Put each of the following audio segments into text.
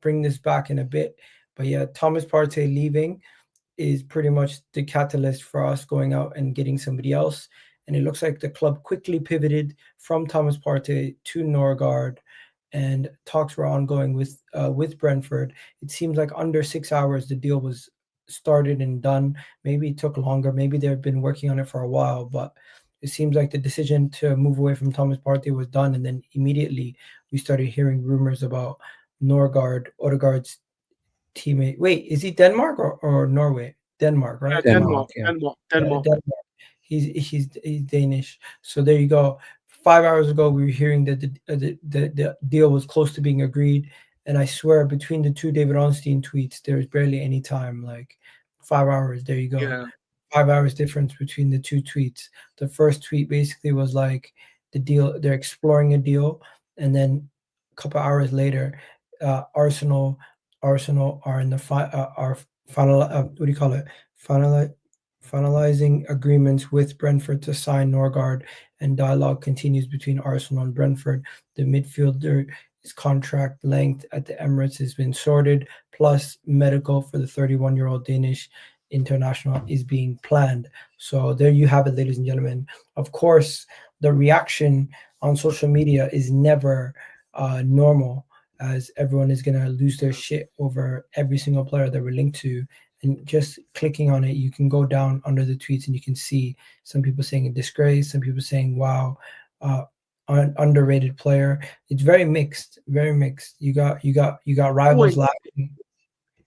bring this back in a bit. But yeah, Thomas Partey leaving is pretty much the catalyst for us going out and getting somebody else. And it looks like the club quickly pivoted from Thomas Partey to Norgaard, and talks were ongoing with Brentford. It seems like under 6 hours the deal was started and done. Maybe it took longer. Maybe they've been working on it for a while, but it seems like the decision to move away from Thomas Partey was done, and then immediately we started hearing rumors about Odegaard's teammate. Wait, is he Denmark or Norway? Denmark, right? Yeah, Denmark. Denmark. He's Danish. So there you go. 5 hours ago, we were hearing that the deal was close to being agreed, and I swear between the two David Onstein tweets, there was barely any time. Like 5 hours. There you go. Yeah. 5 hours difference between the two tweets. The first tweet basically was like the deal. They're exploring a deal, and then a couple hours later, Arsenal are in the final. What do you call it? Finalizing agreements with Brentford to sign Norgaard, and dialogue continues between Arsenal and Brentford. The midfielder's contract length at the Emirates has been sorted, plus medical for the 31-year-old Danish international is being planned. So there you have it, ladies and gentlemen. Of course, the reaction on social media is never normal, as everyone is going to lose their shit over every single player that we're linked to. And just clicking on it, you can go down under the tweets and you can see some people saying a disgrace, some people saying, wow, underrated player. It's very mixed, very mixed. You got rivals laughing.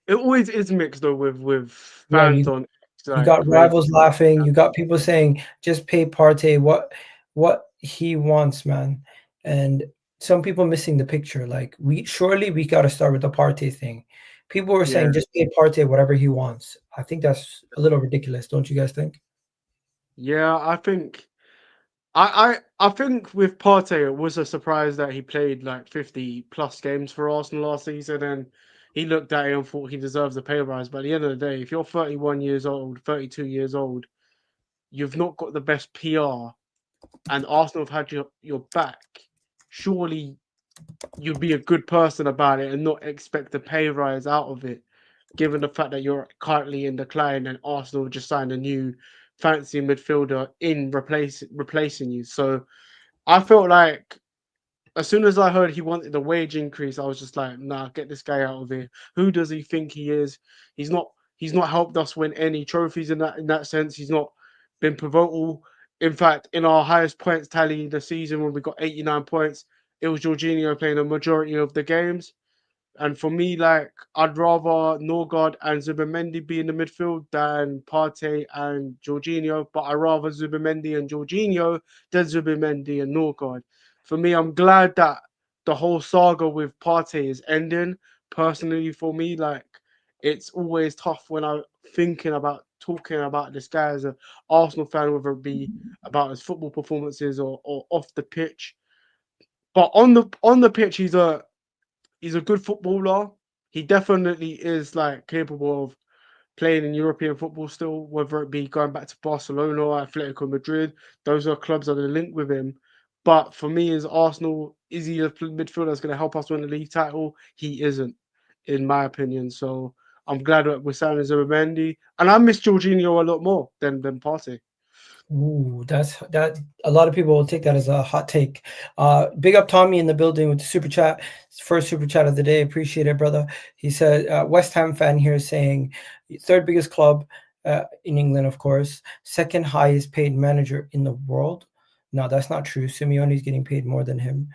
It always is mixed though with fans on. You got rivals laughing. You got people saying, just pay Partey what he wants, man. And some people missing the picture. Like we got to start with the Partey thing. People were saying just pay Partey whatever he wants. I think that's a little ridiculous, don't you guys think? Yeah, I think I think with Partey, it was a surprise that he played like 50 plus games for Arsenal last season, and he looked at it and thought he deserves a pay rise. But at the end of the day, if you're 31 years old, 32 years old, you've not got the best PR, and Arsenal have had your back. Surely you'd be a good person about it and not expect a pay rise out of it, given the fact that you're currently in decline and Arsenal just signed a new fancy midfielder in replacing you. So I felt like as soon as I heard he wanted the wage increase, I was just like, nah, get this guy out of here. Who does he think he is? He's not helped us win any trophies in that sense. He's not been pivotal. In fact, in our highest points tally the season when we got 89 points, it was Jorginho playing the majority of the games. And for me, like, I'd rather Norgaard and Zubimendi be in the midfield than Partey and Jorginho, but I'd rather Zubimendi and Jorginho than Zubimendi and Norgaard. For me, I'm glad that the whole saga with Partey is ending. Personally, for me, like, it's always tough when I'm talking about this guy as an Arsenal fan, whether it be about his football performances or off the pitch. But on the pitch, he's a good footballer. He definitely is like capable of playing in European football still, whether it be going back to Barcelona or Atletico Madrid. Those are clubs that are linked with him. But for me, as Arsenal, is he a midfielder that's going to help us win the league title? He isn't, in my opinion. So I'm glad that we're signing Zubimendi. And I miss Jorginho a lot more than Partey. Ooh, that. A lot of people will take that as a hot take. Big up Tommy in the building with the super chat. First super chat of the day. Appreciate it, brother. He said, West Ham fan here saying, third biggest club in England, of course. Second highest paid manager in the world. No, that's not true. Simeone's getting paid more than him.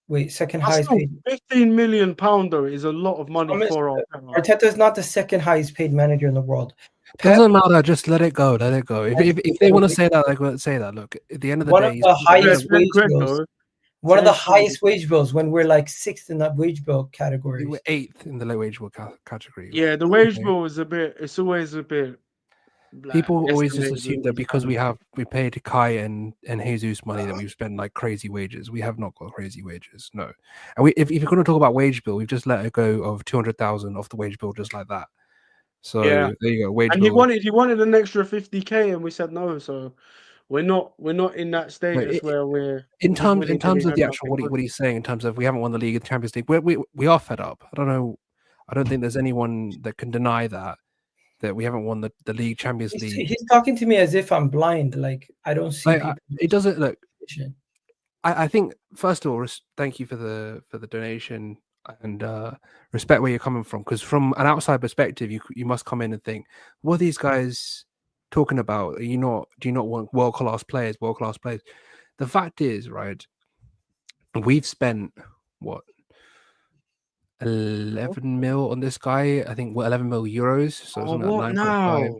Wait, second highest paid. £15 million though is a lot of money for Arteta. Arteta is not the second highest paid manager in the world. Doesn't matter. Just let it go. Let it go. If they want to say that, like, say that. Look, at the end of the day, the highest wage bills. One of the highest wage bills when we're like sixth in that wage bill category. We're eighth in the low wage bill category. Yeah, the wage bill is it's always a bit. People always just assume that because we paid Kai and Jesus money that we've spent like crazy wages. We have not got crazy wages. No. And if you're going to talk about wage bill, we've just let it go of 200,000 off the wage bill just like that. So yeah, there you go. Wage and bill. he wanted an extra 50k, and we said no. So we're not in that status where we're in just terms of the willy-nilly actual what he's saying in terms of we haven't won the league, the Champions League. We are fed up. I don't know. I don't think there's anyone that can deny that we haven't won the league, Champions League. He's talking to me as if I'm blind. Like I don't see people. It doesn't look. I think first of all, thank you for the donation and respect where you're coming from, because from an outside perspective, you must come in and think, what are these guys talking about? Do you not want world class players? The fact is, right, we've spent what 11 mil on this guy. I think 11 mil euros, so it's on that 9.5,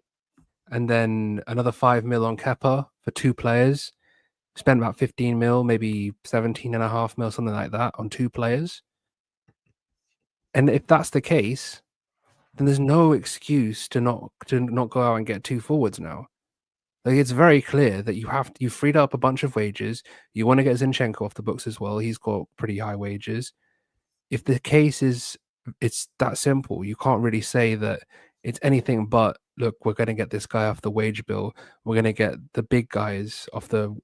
and then another 5 mil on Kepa for 2 players. Spent about 15 mil, maybe 17.5 mil, something like that, on 2 players. And if that's the case, then there's no excuse to not go out and get 2 forwards now. Like, it's very clear that you've freed up a bunch of wages. You want to get Zinchenko off the books as well. He's got pretty high wages. If the case is it's that simple, you can't really say that it's anything but, look, we're going to get this guy off the wage bill. We're going to get the big guys off the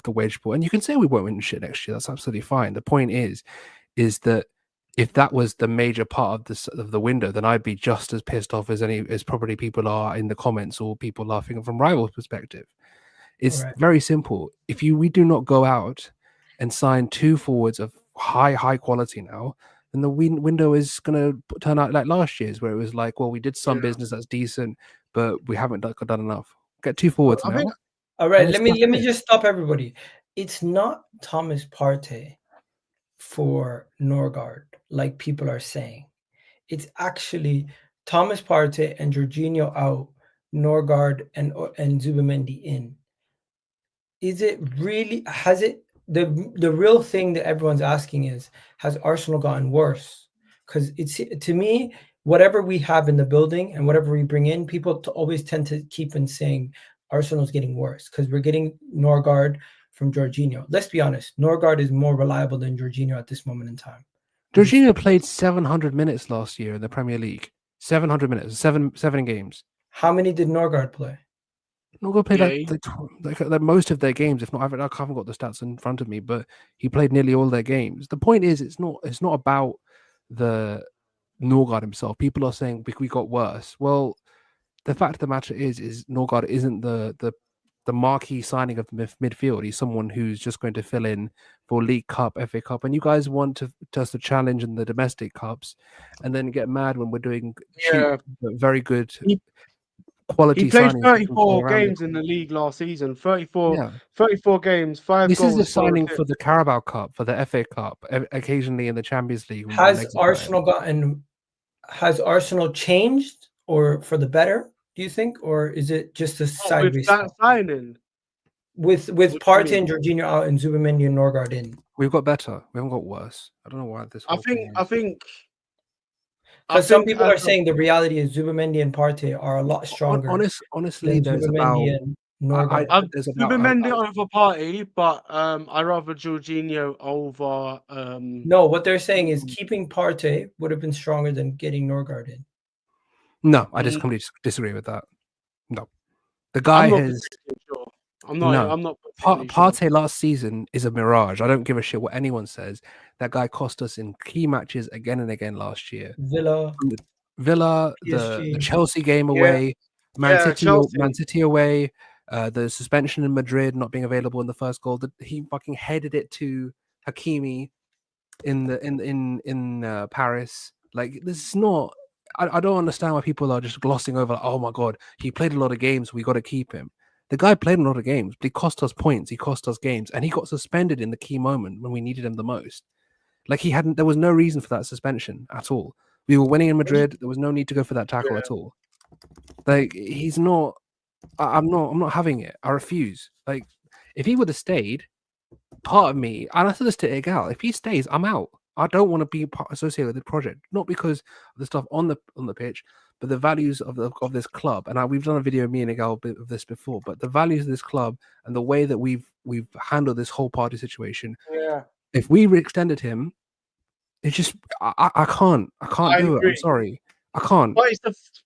wage bill. And you can say we won't win shit next year. That's absolutely fine. The point is that if that was the major part of the window, then I'd be just as pissed off as probably people are in the comments or people laughing from Rival's perspective. It's very simple. If we do not go out and sign 2 forwards of high quality now, then the window is going to turn out like last year's, where it was like, well, we did some business that's decent, but we haven't done enough. Get 2 forwards now. All right, let me just stop everybody. It's not Thomas Partey for Norgaard, like people are saying. It's actually Thomas Partey and Jorginho out, Norgaard and Zubimendi in. Is it really? Has it? The real thing that everyone's asking is, has Arsenal gotten worse? Because it's, to me, whatever we have in the building and whatever we bring in, people always tend to keep on saying Arsenal's getting worse because we're getting Norgaard from Jorginho. Let's be honest, Norgaard is more reliable than Jorginho at this moment in time. Jorginho played 700 minutes last year in the Premier League. 700 minutes, seven games. How many did Norgaard play? Norgaard played like most of their games. If not, I haven't got the stats in front of me, but he played nearly all their games. The point is, it's not about the Norgaard himself. People are saying we got worse. Well, the fact of the matter is Norgaard isn't the marquee signing of midfield. He's someone who's just going to fill in for League Cup, FA Cup, and you guys want us to challenge in the domestic cups, and then get mad when we're doing cheap, but very good. He played 34 games in the league last season. 34 games, 5 goals. This is a signing 4 for the Carabao Cup, for the FA Cup, occasionally in the Champions League. Has Arsenal changed or for the better, do you think? Or is it just a sideways with that signing? With Partey and Jorginho out and Zubimendi and Norgaard in. We've got better. We haven't got worse. I don't know why this. I think some people are saying the reality is Zubimendi and Partey are a lot stronger. Honestly, there's Zubimendi about Zubimendi over Partey, but I rather Jorginho over. No, what they're saying is keeping Partey would have been stronger than getting Norgaard in. No, I just completely disagree with that. No, the guy has. I'm not. Partey last season is a mirage. I don't give a shit what anyone says. That guy cost us in key matches again and again last year. Villa, the Chelsea game away, Man City away, the suspension in Madrid, not being available in the first goal. He fucking headed it to Hakimi in Paris. Like, this is not. I don't understand why people are just glossing over. Like, oh my god, he played a lot of games. We got to keep him. The guy played a lot of games, but he cost us points. He cost us games, and he got suspended in the key moment when we needed him the most. Like, there was no reason for that suspension at all. We were winning in Madrid. There was no need to go for that tackle at all. Like, he's not. I'm not having it. I refuse. Like, if he would have stayed, part of me, and I said this to Egal, if he stays, I'm out. I don't want to be associated with the project, not because of the stuff on the pitch, but the values of this club. And we've done a video, me and Egal, of this before. But the values of this club and the way that we've handled this whole party situation. Yeah. If we extended him, it's just I can't do it. I'm sorry. I can't. But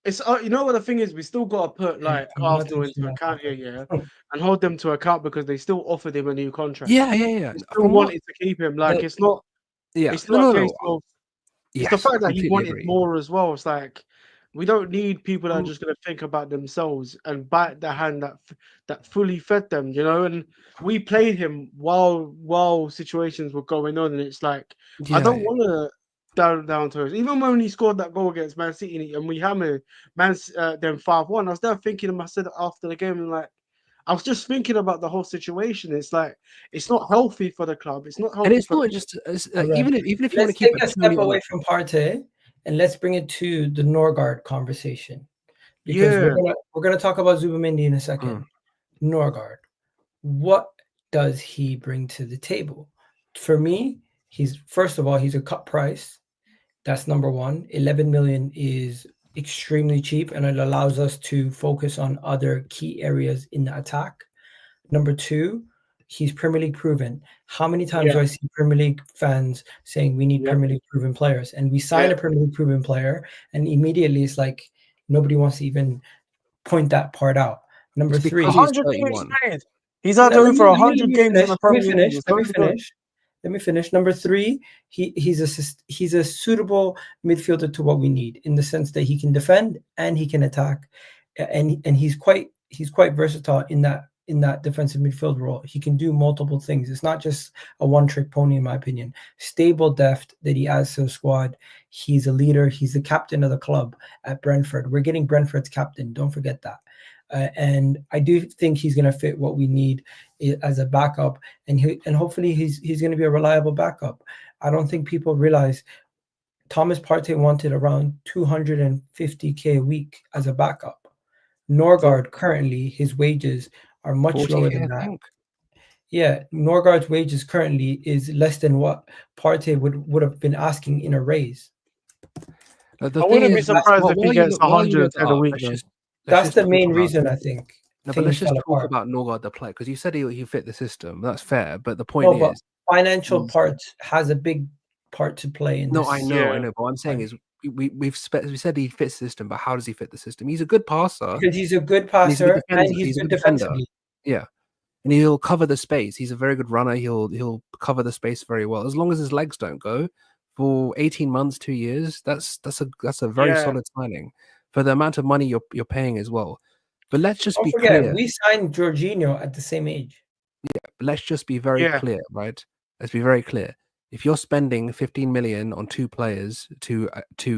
it's you know what the thing is, we still got to put like I'm not Arsenal into touching that. account here, yeah, and hold them to account because they still offered him a new contract. Yeah. They still From what? wanted to keep him. Like it's not Yeah. a case No. of it's the Yes, I fact that he completely wanted agree. more as well. It's like we don't need people that are Mm. just gonna think about themselves and bite the hand that fully fed them, you know. And we played him while situations were going on, and it's like I Yeah. don't want to down to us. Even when he scored that goal against Man City and we hammered them 5-1, I was there thinking to myself after the game, and like I was just thinking about the whole situation. It's like it's not healthy for the club. It's not And healthy it's for not just Correct. even if you want Let's to keep take a a step 2 million. away from Partey and let's bring it to the Norgaard conversation because yeah. we're gonna talk about Zubimendi in a second. Norgaard, what does he bring to the table? For me, he's first of all he's a cut price. That's number one. 11 million is extremely cheap, and it allows us to focus on other key areas in the attack. Number two, he's Premier League proven. How many times Yeah. do I see Premier League fans saying we need Yeah. Premier League proven players? And we sign Yeah. a Premier League proven player, and immediately it's like nobody wants to even point that part out. Number It's three, because he's 100 games 31. played. He's had over 100 games in the Premier League. It's very good. Let me finish. Number three, he's a suitable midfielder to what we need in the sense that he can defend and he can attack, and he's quite versatile in that defensive midfield role. He can do multiple things. It's not just a one-trick pony, in my opinion. Stable depth that he adds to the squad. He's a leader. He's the captain of the club at Brentford. We're getting Brentford's captain. Don't forget that. And I do think he's going to fit what we need as a backup, and hopefully he's going to be a reliable backup. I don't think people realize Thomas Partey wanted around 250k a week as a backup. Norgaard currently his wages are much lower 40K, than I that. think. Yeah, Norgaard's wages currently is less than what Partey would have been asking in a raise. The I thing wouldn't be is, surprised if he gets while you look 110 a up, week. let's That's just the talk main about. reason I think. No, but let's just fell talk apart. about Norgaard the player because you said he fit the system. That's fair, but the No, point but is, financial part has a big part to play in no, this. I know. Yeah. But what I'm saying is, we said he fits the system, but how does he fit the system? He's a good passer. Because he's a good and he's a good passer and defender. he's a good good defender. defensively. Yeah, and he'll cover the space. He's a very good runner. He'll cover the space very well as long as his legs don't go. For 18 months, 2 years, that's a very Yeah. solid signing for the amount of money you're paying as well. But let's just Don't be forget, clear. we signed Jorginho at the same age. Yeah, but let's just be very Yeah. clear, right? Let's be very clear. If you're spending 15 million on two players to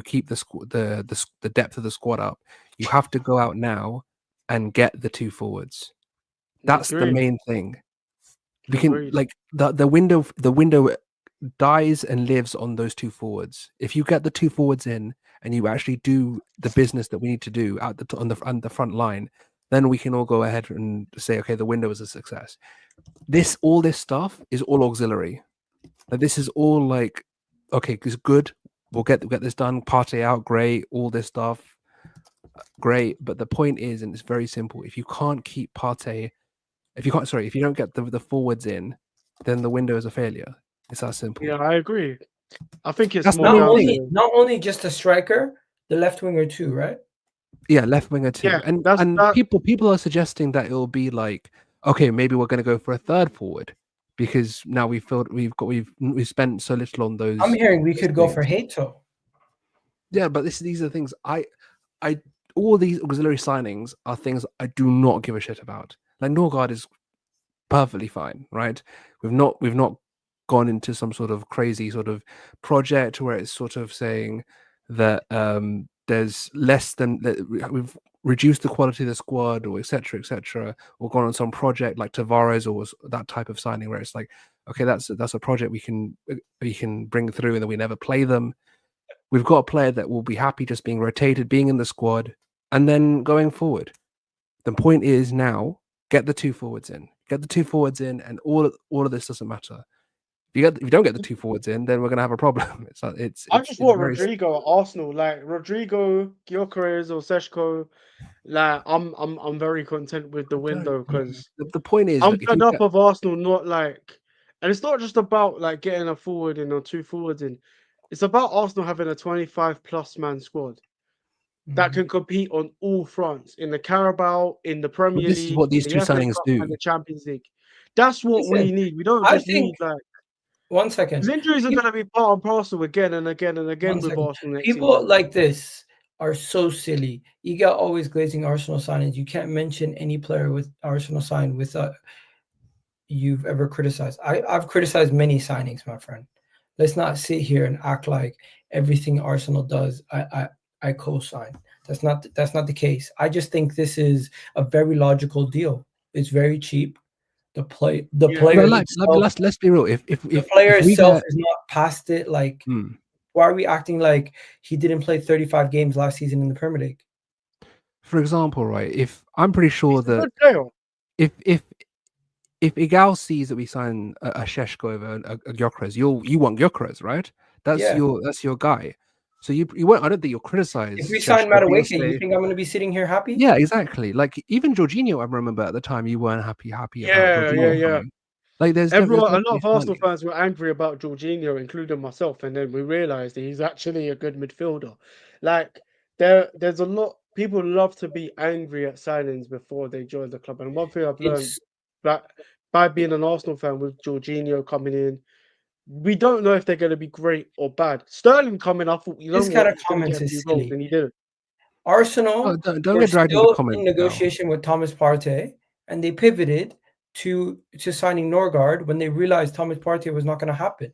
keep the depth of the squad up, you have to go out now and get the two forwards. That's the Agreed. main thing. We can Agreed. like the window dies and lives on those two forwards. If you get the two forwards in and you actually do the business that we need to do on the front line, then we can all go ahead and say, okay, the window is a success. All this stuff is all auxiliary. Like this is all like, okay, it's good. We'll get this done. Partey out, great. All this stuff, great. But the point is, and it's very simple: if you can't keep Partey, if you don't get the forwards in, then the window is a failure. It's that simple. Yeah, I agree. I think it's That's more not only just a striker, the left winger too, right? Yeah, left winger too. Yeah, and people are suggesting that it'll be like, okay, maybe we're going to go for a third forward because now we've spent so little on those. I'm hearing we could go for Hato. Yeah, but these are things I all these auxiliary signings are things I do not give a shit about. Like Norgaard is perfectly fine, right? We've not gone into some sort of crazy sort of project where it's sort of saying that there's less than that we've reduced the quality of the squad or etc or gone on some project like Tavares or that type of signing where it's like, okay, that's a project we can bring through and then we never play them. We've got a player that will be happy just being rotated, being in the squad, and then going forward. The point is now get the two forwards in, and all of this doesn't matter. If you don't get the two forwards in, then we're gonna have a problem. I just want Rodrigo at Arsenal, like Rodrigo, Gyökeres or Seshko. Like I'm very content with the window because the point is I'm fed up of Arsenal not like, and it's not just about like getting a forward in or two forwards in. It's about Arsenal having a 25+ man squad. that can compete on all fronts in the Carabao, in the Premier This is League, what these in two the FA signings Cup, and do. the Champions League. That's what we Listen, need. We don't I just think need like 1 second. because injuries are going to be part and parcel again and again and again 1 with second. Arsenal next People season. like this are so silly. Egal always glazing Arsenal signings. You can't mention any player with Arsenal sign with you've ever criticized. I've criticized many signings, my friend. Let's not sit here and act like everything Arsenal does I co-sign. That's not the case. I just think this is a very logical deal. It's very cheap. The player Let's be real. If the player we itself get, is not past it, like why are we acting like he didn't play 35 games last season in the Premier League? For example, right? If I'm pretty sure He's a that good player. if Egal sees that we sign a Šeško over a Gyökeres, you want Gyökeres, right? That's your guy. So you won't. I don't think you'll criticize. If we sign Madueke, you think I'm going to be sitting here happy? Yeah, exactly. Like even Jorginho, I remember at the time you weren't happy about Jorginho coming. Like there's a lot of Arsenal fans were angry about Jorginho, including myself, and then we realised that he's actually a good midfielder. Like there's a lot people love to be angry at signings before they join the club, and one thing I've learned that by being an Arsenal fan with Jorginho coming in, we don't know if they're going to be great or bad. Sterling coming, I thought this kind of comments is silly. And he didn't. Arsenal don't were get dragged still into comments in negotiation with Thomas Partey, and they pivoted to signing Norgaard when they realized Thomas Partey was not going to happen.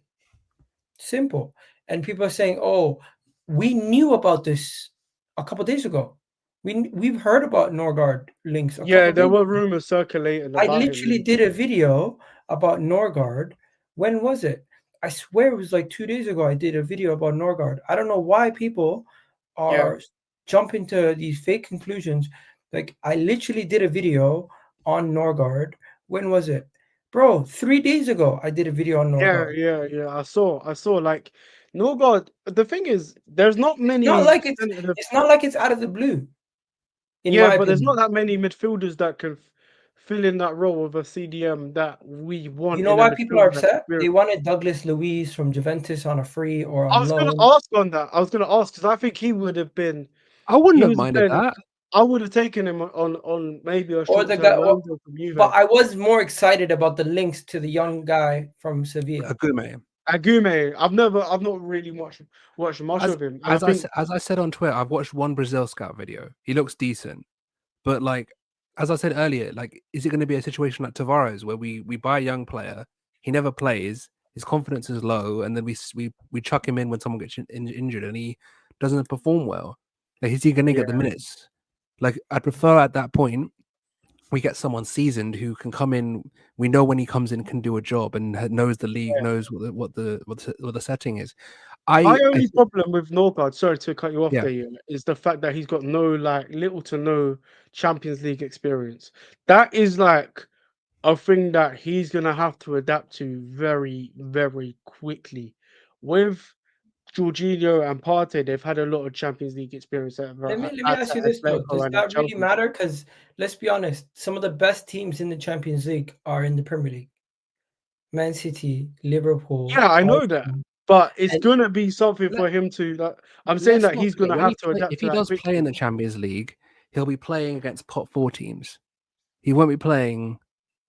Simple. And people are saying, "Oh, we knew about this a couple of days ago. We've heard about Norgaard links." There were rumors circulating. I literally did a video about Norgaard. When was it? I swear it was like 2 days ago. I did a video about Norgaard. I don't know why people are jumping to these fake conclusions. Like I literally did a video on Norgaard. When was it? Bro, 3 days ago I did a video on Norgaard. Yeah. I saw like Norgaard. The thing is, there's not many. It's not like it's out of the blue. But there's not that many midfielders that can fill in that role of a CDM that we want. You know why people are upset? They wanted Douglas Luiz from Juventus on a free or on loan. I was going to ask on that. I was going to ask because I think he would have been. I wouldn't have minded that. I would have taken him on maybe a short term loan deal from Juve. But I was more excited about the links to the young guy from Sevilla. Agume. I've not really watched much of him. As I said on Twitter, I've watched one Brazil scout video. He looks decent, but like as I said earlier, like is it going to be a situation like Tavares where we buy a young player, he never plays, his confidence is low, and then we chuck him in when someone gets injured and he doesn't perform well? Like is he going to get the minutes? Like I'd prefer at that point we get someone seasoned who can come in. We know when he comes in can do a job and knows the league, knows what the setting is. My only problem with Norgaard, sorry to cut you off there, is the fact that he's got little to no Champions League experience. That is like a thing that he's gonna have to adapt to very, very quickly. With Jorginho and Partey, they've had a lot of Champions League experience. Let me ask you this though: does that really matter? Because let's be honest, some of the best teams in the Champions League are in the Premier League. Man City, Liverpool. Yeah, I know that, but it's gonna be something for him to. I'm saying that he's gonna have to adapt. If he does play in the Champions League, he'll be playing against top 4 teams. He won't be playing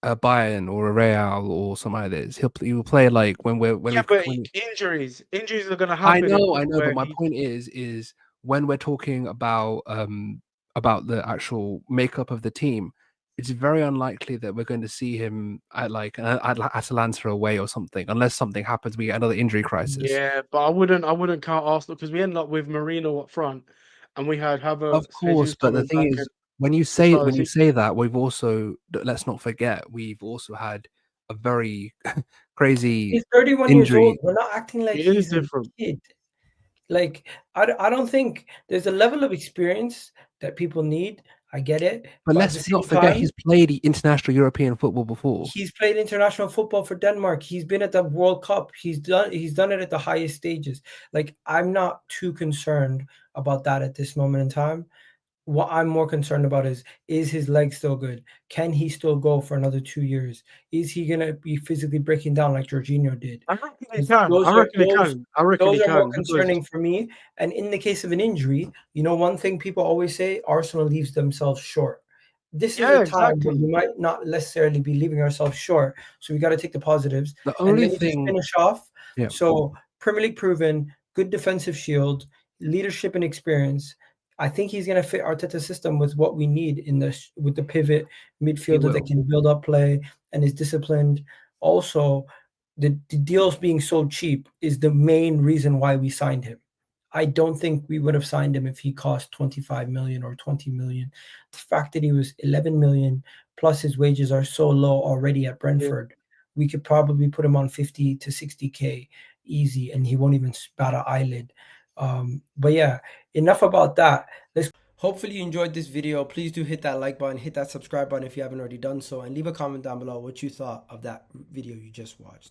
a Bayern or a Real or some others. He will play like injuries are gonna happen. I know, but my point is when we're talking about the actual makeup of the team, it's very unlikely that we're going to see him at Atalanta away or something, unless something happens, we get another injury crisis. Yeah, but I wouldn't count Arsenal because we ended up with Marino up front, and we had Havertz. Of course, but the thing is, when you say that, we've also, let's not forget, we've also had a very crazy. He's 31 injury. years old. We're not acting like he's different. A kid. Like I don't think there's a level of experience that people need. I get it, but let's not forget he's played international European football before. He's played international football for Denmark. He's been at the World Cup. He's done it at the highest stages. Like I'm not too concerned about that at this moment in time. what I'm more concerned about is his leg still good? Can he still go for another 2 years? Is he gonna be physically breaking down like Jorginho did? I reckon he 'Cause can. I reckon he those can. I reckon he are more can because concerning for me. And in the case of an injury, you know, one thing people always say, Arsenal leaves themselves short. This is yeah, a time where exactly. we might not necessarily be leaving ourselves short, so we gotta take the positives. The And only let me just thing, finish off. yeah, So Premier League proven, good defensive shield, leadership and experience. I think he's gonna fit Arteta's system with what we need in with the pivot he midfielder that will. can build up play and is disciplined. Also, the deals being so cheap is the main reason why we signed him. I don't think we would have signed him if he cost 25 million or 20 million. The fact that he was 11 million plus his wages are so low already at Yeah. Brentford, we could probably put him on 50 to 60K easy and he won't even bat an eyelid. But yeah, enough about that. Hopefully you enjoyed this video. Please do hit that like button, hit that subscribe button if you haven't already done so, and leave a comment down below what you thought of that video you just watched.